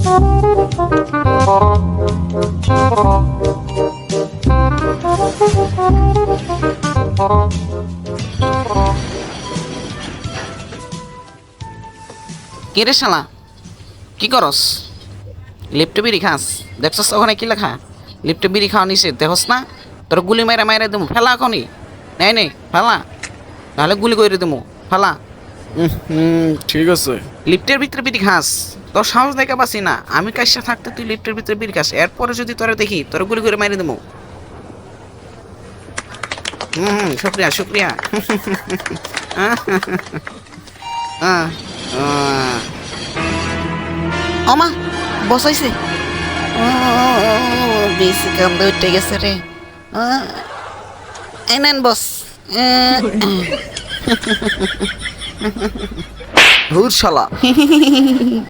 কে রে শালা, কি করস? লিফটে বিড়ি খাস? দেখছস ওখানে কি লেখা? লিফটে বিড়ি খাওয়া নিষেধ, দেখস না? তোর গুলি মাইরা মাইরা দেবো, ফেলা এখনই। নেই নেই ফেলা, নাহলে গুলি করে দেবো, ফেলা। ঠিক আছে। লিফটের ভিতরে বিড়ি খাস? তোর সাহস দেখে পাচ্ছি না, আমি কাইসা থাকতে তুই লিফটের ভিতরে বিড়ি খাস, এরপরে যদি তোরা দেখি তোর গুলি করে মাইরে দেবো। শুক্রিয়া শুক্রিয়া। আমা বসাইছে, বেশি কান্দে উঠে গেছে রে। নেন বস। ধুর শালা।